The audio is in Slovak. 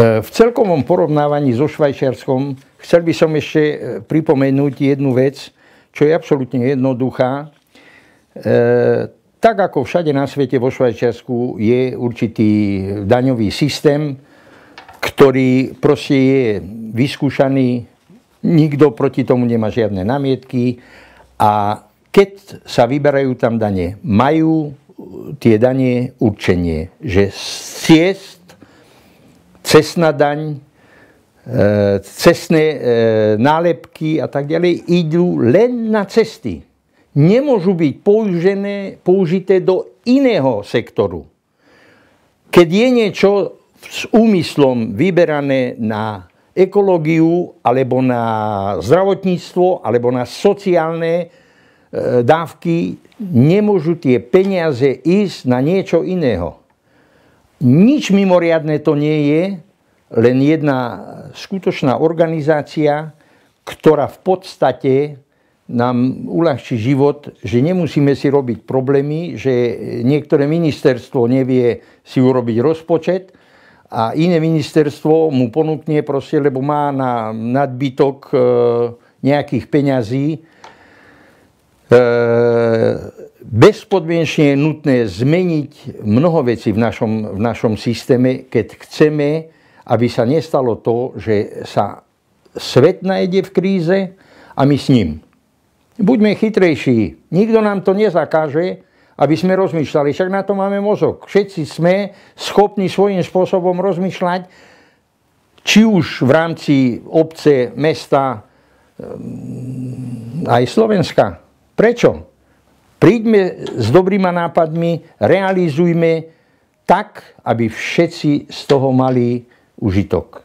V celkovom porovnávaní so Švajčiarskom chcel by som ešte pripomenúť jednu vec, čo je absolútne jednoduchá. Tak ako všade na svete, vo Švajčiarsku je určitý daňový systém, ktorý proste je vyskúšaný, nikto proti tomu nemá žiadne námietky a keď sa vyberajú tam dane, majú tie dane určenie, že ciest, cestná daň, cestné nálepky a tak ďalej idú len na cesty. Nemôžu byť použité do iného sektoru. Keď je niečo s úmyslom vyberané na ekológiu, alebo na zdravotníctvo, alebo na sociálne dávky, nemôžu tie peniaze ísť na niečo iného. Nič mimoriadne to nie je, len jedna skutočná organizácia, ktorá v podstate nám uľahčí život, že nemusíme si robiť problémy, že niektoré ministerstvo nevie si urobiť rozpočet a iné ministerstvo mu ponúkne proste, lebo má na nadbytok nejakých peňazí. Bezpodmienečne je nutné zmeniť mnoho vecí v našom systéme, keď chceme, aby sa nestalo to, že sa svet nájde v kríze a my s ním. Buďme chytrejší. Nikto nám to nezakáže, aby sme rozmýšľali. Však na to máme mozog. Všetci sme schopní svojím spôsobom rozmýšľať, či už v rámci obce, mesta, aj Slovenska. Prečo? Príďme s dobrými nápadmi, realizujme tak, aby všetci z toho mali užitok.